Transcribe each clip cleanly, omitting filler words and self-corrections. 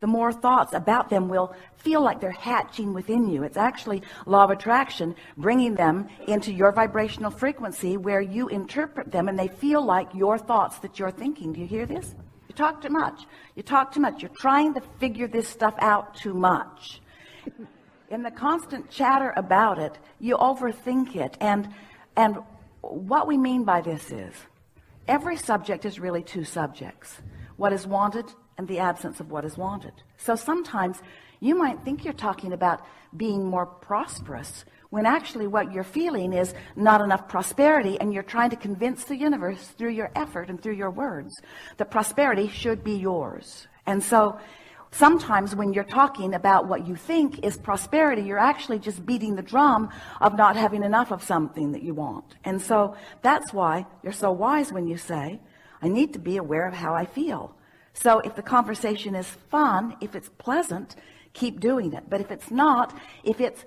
the more thoughts about them will feel like they're hatching within you. It's actually law of attraction, bringing them into your vibrational frequency where you interpret them and they feel like your thoughts that you're thinking. Do you hear this? You talk too much. You talk too much. You're trying to figure this stuff out too much. In the constant chatter about it, you overthink it. And what we mean by this is every subject is really two subjects: what is wanted and the absence of what is wanted. So sometimes you might think you're talking about being more prosperous when actually what you're feeling is not enough prosperity, and you're trying to convince the universe through your effort and through your words that prosperity should be yours. And so sometimes when you're talking about what you think is prosperity, you're actually just beating the drum of not having enough of something that you want. And so that's why you're so wise when you say, I need to be aware of how I feel. So if the conversation is fun, if it's pleasant, keep doing it. But if it's not, if it's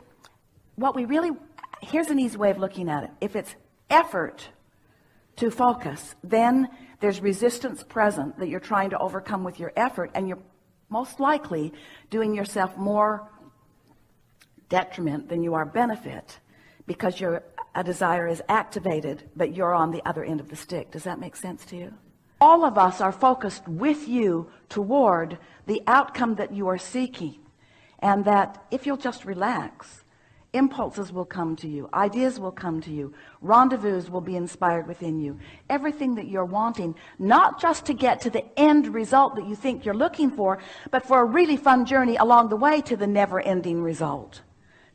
what we really, here's an easy way of looking at it. If it's effort to focus, then there's resistance present that you're trying to overcome with your effort, and you're most likely doing yourself more detriment than you are benefit, because a desire is activated, but you're on the other end of the stick. Does that make sense to you? All of us are focused with you toward the outcome that you are seeking, and that if you'll just relax, impulses will come to you, ideas will come to you, rendezvous will be inspired within you, everything that you're wanting, not just to get to the end result that you think you're looking for, but for a really fun journey along the way to the never-ending result.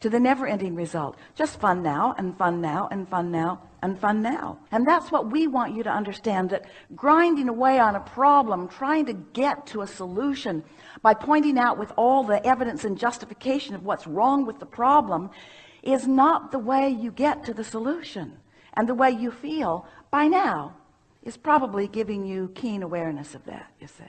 To the never-ending result. Just fun now, and fun now, and fun now, and fun now. And that's what we want you to understand, that grinding away on a problem, trying to get to a solution by pointing out with all the evidence and justification of what's wrong with the problem, is not the way you get to the solution. And the way you feel by now is probably giving you keen awareness of that, you see.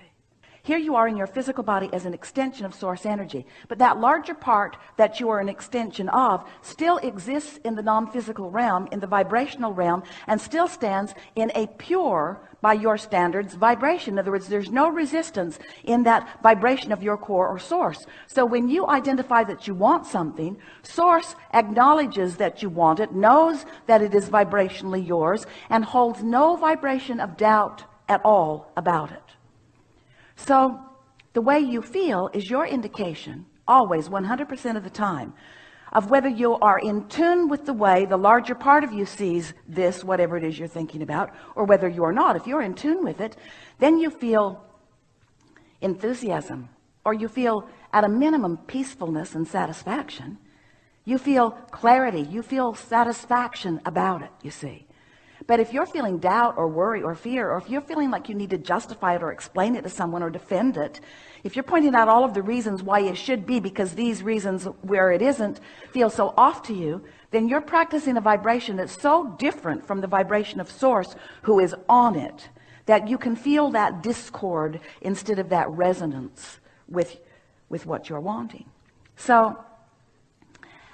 Here you are in your physical body as an extension of source energy, but that larger part that you are an extension of still exists in the non-physical realm, in the vibrational realm, and still stands in a pure, by your standards, vibration. In other words, there's no resistance in that vibration of your core or source. So when you identify that you want something, source acknowledges that you want it, knows that it is vibrationally yours, and holds no vibration of doubt at all about it. So the way you feel is your indication, always 100% of the time, of whether you are in tune with the way the larger part of you sees this, whatever it is you're thinking about, or whether you are not. If you're in tune with it, then you feel enthusiasm, or you feel at a minimum peacefulness and satisfaction. You feel clarity, you feel satisfaction about it, you see. But if you're feeling doubt or worry or fear, or if you're feeling like you need to justify it or explain it to someone or defend it, if you're pointing out all of the reasons why it should be because these reasons where it isn't feel so off to you, then you're practicing a vibration that's so different from the vibration of source who is on it, that you can feel that discord instead of that resonance with what you're wanting. So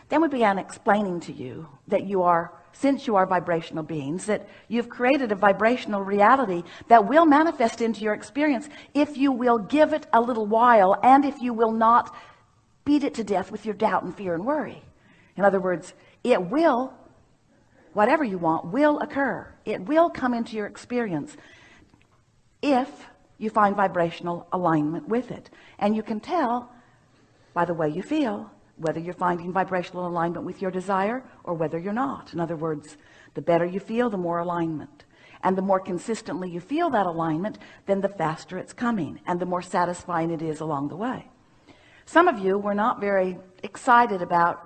then we began explaining to you that you are, since you are vibrational beings, that you've created a vibrational reality that will manifest into your experience if you will give it a little while, and if you will not beat it to death with your doubt and fear and worry. In other words, it will, whatever you want, will occur. It will come into your experience if you find vibrational alignment with it. And you can tell by the way you feel whether you're finding vibrational alignment with your desire or whether you're not. In other words, the better you feel, the more alignment. And the more consistently you feel that alignment, then the faster it's coming and the more satisfying it is along the way. Some of you were not very excited about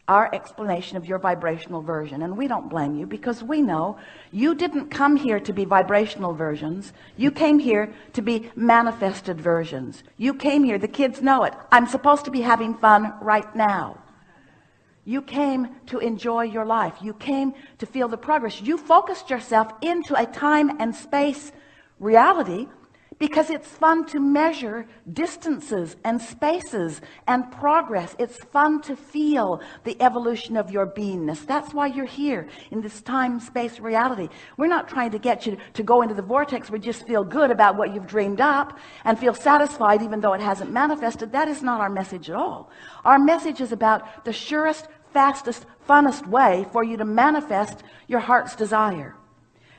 our explanation of your vibrational version, and we don't blame you, because we know you didn't come here to be vibrational versions. You came here to be manifested versions. You came here, the kids know it, I'm supposed to be having fun right now. You came to enjoy your life. You came to feel the progress. You focused yourself into a time and space reality Because it's fun to measure distances and spaces and progress. It's fun to feel the evolution of your beingness. That's why you're here in this time-space reality. We're not trying to get you to go into the vortex where you just feel good about what you've dreamed up and feel satisfied even though it hasn't manifested. That is not our message at all. Our message is about the surest, fastest, funnest way for you to manifest your heart's desire.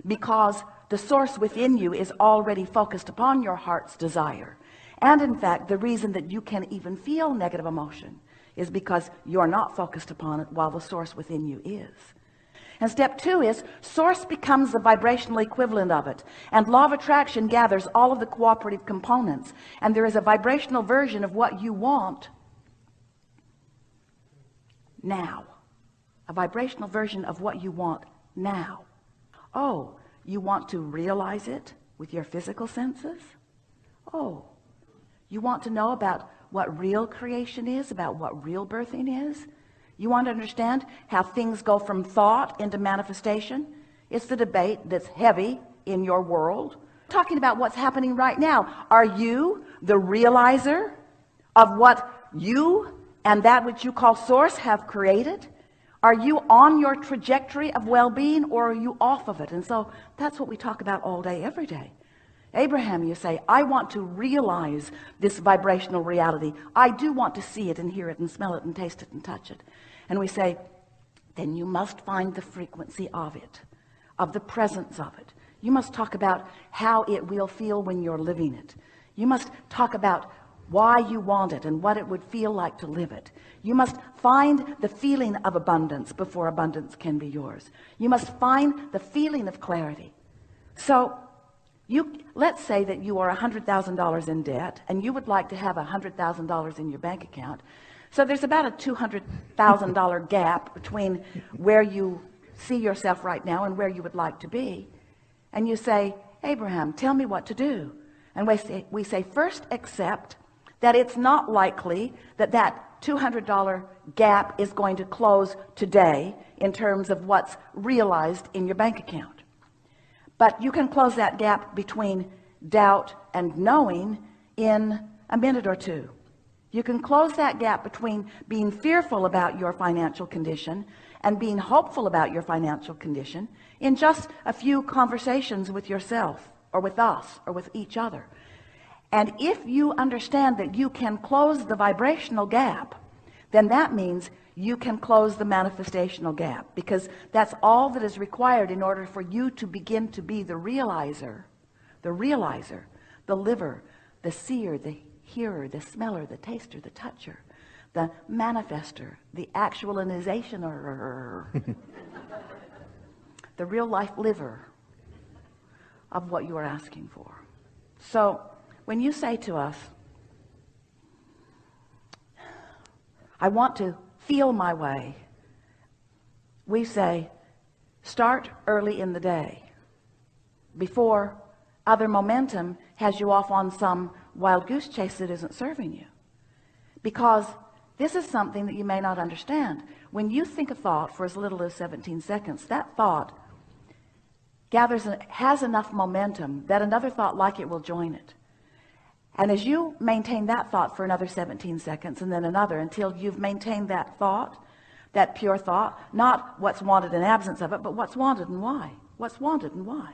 Because the source within you is already focused upon your heart's desire. And in fact, the reason that you can even feel negative emotion is because you're not focused upon it while the source within you is. And step 2 is source becomes the vibrational equivalent of it. And law of attraction gathers all of the cooperative components. And there is a vibrational version of what you want now. A vibrational version of what you want now. Oh, you want to realize it with your physical senses? Oh, you want to know about what real creation is, about what real birthing is? You want to understand how things go from thought into manifestation? It's the debate that's heavy in your world. Talking about what's happening right now. Are you the realizer of what you and that which you call source have created? Are you on your trajectory of well-being, or are you off of it? And so that's what we talk about all day, every day. Abraham, you say, I want to realize this vibrational reality. I do want to see it and hear it and smell it and taste it and touch it. And we say, then you must find the frequency of it, of the presence of it. You must talk about how it will feel when you're living it. You must talk about why you want it and what it would feel like to live it. You must find the feeling of abundance before abundance can be yours. You must find the feeling of clarity. So let's say that you are $100,000 in debt and you would like to have $100,000 in your bank account. So there's about a $200,000 gap between where you see yourself right now and where you would like to be. And you say, Abraham, tell me what to do. And we say first accept that it's not likely that that $200 gap is going to close today in terms of what's realized in your bank account. But you can close that gap between doubt and knowing in a minute or two. You can close that gap between being fearful about your financial condition and being hopeful about your financial condition in just a few conversations with yourself or with us or with each other. And if you understand that you can close the vibrational gap, then that means you can close the manifestational gap, because that's all that is required in order for you to begin to be the realizer, the liver, the seer, the hearer, the smeller, the taster, the toucher, the manifester, the actualizationer, the real life liver of what you are asking for. So when you say to us, I want to feel my way, we say, start early in the day before other momentum has you off on some wild goose chase that isn't serving you. Because this is something that you may not understand. When you think a thought for as little as 17 seconds, that thought has enough momentum that another thought like it will join it. And as you maintain that thought for another 17 seconds and then another until you've maintained that thought, that pure thought, not what's wanted in absence of it, but what's wanted and why. What's wanted and why.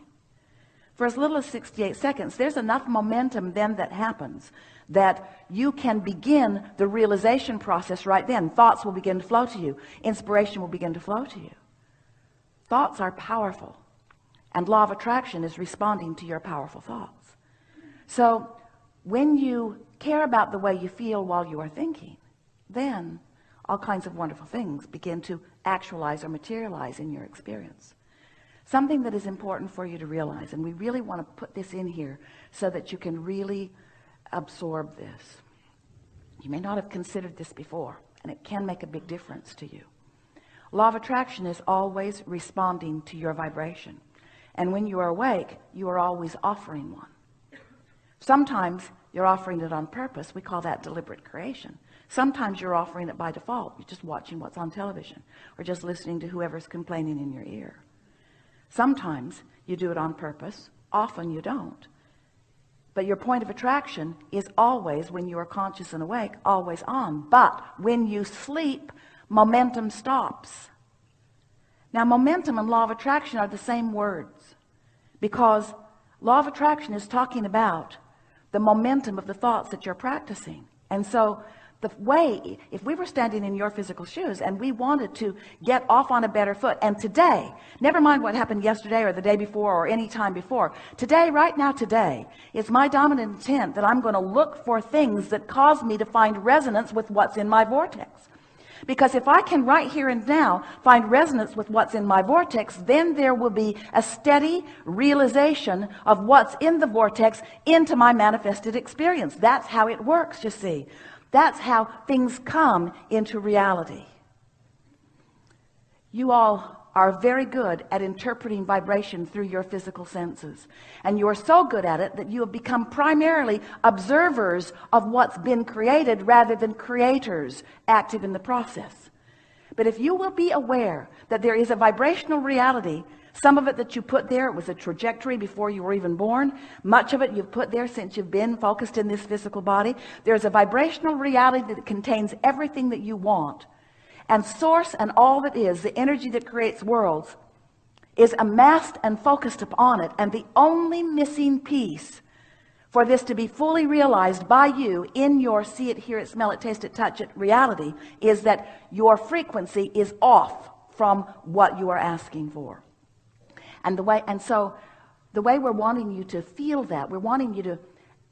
For as little as 68 seconds, there's enough momentum then that happens that you can begin the realization process right then. Thoughts will begin to flow to you. Inspiration will begin to flow to you. Thoughts are powerful. And law of attraction is responding to your powerful thoughts. So when you care about the way you feel while you are thinking, then all kinds of wonderful things begin to actualize or materialize in your experience. Something that is important for you to realize, and we really want to put this in here so that you can really absorb this. You may not have considered this before, and it can make a big difference to you. Law of attraction is always responding to your vibration. And when you are awake, you are always offering one. Sometimes you're offering it on purpose. We call that deliberate creation. Sometimes you're offering it by default. You're just watching what's on television or just listening to whoever's complaining in your ear. Sometimes you do it on purpose. Often you don't. But your point of attraction is always, when you are conscious and awake, always on. But when you sleep, momentum stops. Now, momentum and law of attraction are the same words, because law of attraction is talking about the momentum of the thoughts that you're practicing. And so the way, if we were standing in your physical shoes and we wanted to get off on a better foot, and today, never mind what happened yesterday or the day before or any time before, today, right now, today, it's my dominant intent that I'm going to look for things that cause me to find resonance with what's in my vortex. Because if I can right here and now find resonance with what's in my vortex, then there will be a steady realization of what's in the vortex into my manifested experience. That's how it works, you see. That's how things come into reality. You all are very good at interpreting vibration through your physical senses. And you are so good at it that you have become primarily observers of what's been created rather than creators active in the process. But if you will be aware that there is a vibrational reality, some of it that you put there, it was a trajectory before you were even born. Much of it you've put there since you've been focused in this physical body. There's a vibrational reality that contains everything that you want. And source and all that is, the energy that creates worlds, is amassed and focused upon it. And the only missing piece for this to be fully realized by you in your see it, hear it, smell it, taste it, touch it reality is that your frequency is off from what you are asking for. And so the way we're wanting you to feel that, we're wanting you to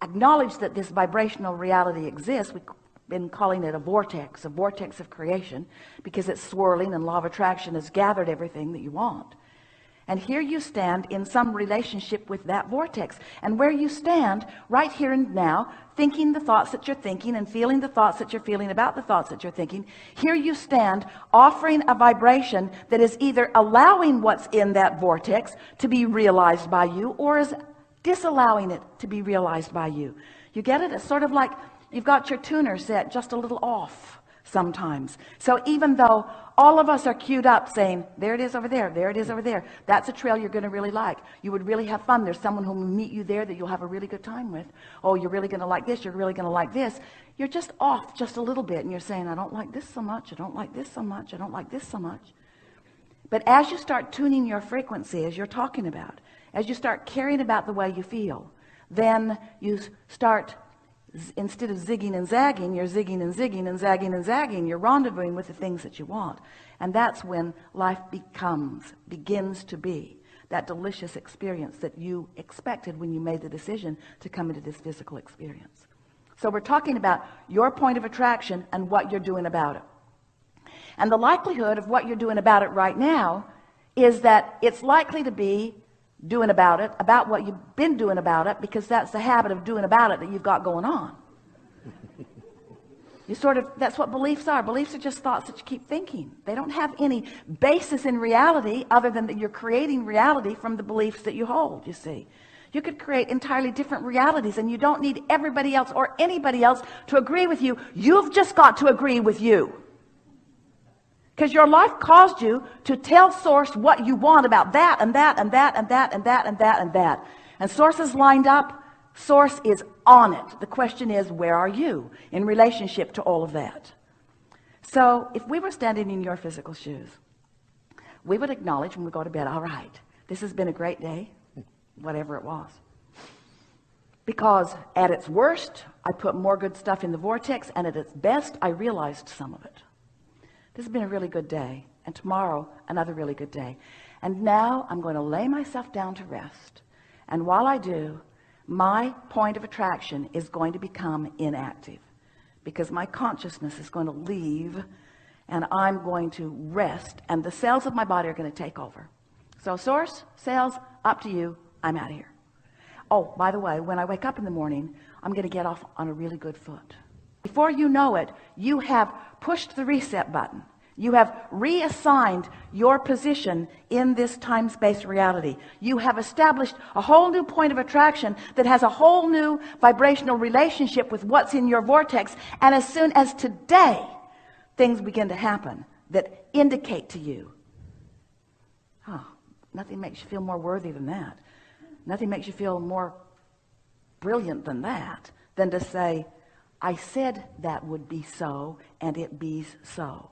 acknowledge that this vibrational reality exists. We've been calling it a vortex of creation, because it's swirling and law of attraction has gathered everything that you want. And here you stand in some relationship with that vortex. And where you stand right here and now, thinking the thoughts that you're thinking and feeling the thoughts that you're feeling about the thoughts that you're thinking, here you stand offering a vibration that is either allowing what's in that vortex to be realized by you, or is disallowing it to be realized by you. You get it? It's sort of like you've got your tuner set just a little off sometimes. So even though all of us are queued up saying, there it is over there, there it is over there, that's a trail you're going to really like. You would really have fun. There's someone who will meet you there that you'll have a really good time with. Oh, you're really going to like this, you're really going to like this. You're just off just a little bit, and you're saying, I don't like this so much, I don't like this so much, I don't like this so much. But as you start tuning your frequency, as you're talking about, as you start caring about the way you feel, then you start, instead of zigging and zagging, you're zigging and zigging and zagging and zagging. You're rendezvousing with the things that you want. And that's when life begins to be that delicious experience that you expected when you made the decision to come into this physical experience. So we're talking about your point of attraction and what you're doing about it. And the likelihood of what you're doing about it right now is that it's likely to be doing about it, about what you've been doing about it, because that's the habit of doing about it that you've got going on. That's what beliefs are. Beliefs are just thoughts that you keep thinking. They don't have any basis in reality other than that you're creating reality from the beliefs that you hold, you see. You could create entirely different realities, and you don't need everybody else or anybody else to agree with you. You've just got to agree with you. Because your life caused you to tell Source what you want about that and that and that and that and that and that and that. And Source is lined up. Source is on it. The question is, where are you in relationship to all of that? So if we were standing in your physical shoes, we would acknowledge when we go to bed, all right, this has been a great day, whatever it was. Because at its worst, I put more good stuff in the vortex, and at its best, I realized some of it. This has been a really good day, and tomorrow another really good day. And now I'm going to lay myself down to rest. And while I do, my point of attraction is going to become inactive, because my consciousness is going to leave, and I'm going to rest, and the cells of my body are going to take over. So Source, cells, up to you. I'm out of here. Oh, by the way, when I wake up in the morning, I'm going to get off on a really good foot. Before you know it, you have pushed the reset button. You have reassigned your position in this time-space reality. You have established a whole new point of attraction that has a whole new vibrational relationship with what's in your vortex. And as soon as today, things begin to happen that indicate to you, oh, nothing makes you feel more worthy than that. Nothing makes you feel more brilliant than that than to say, I said that would be so, and it be's so.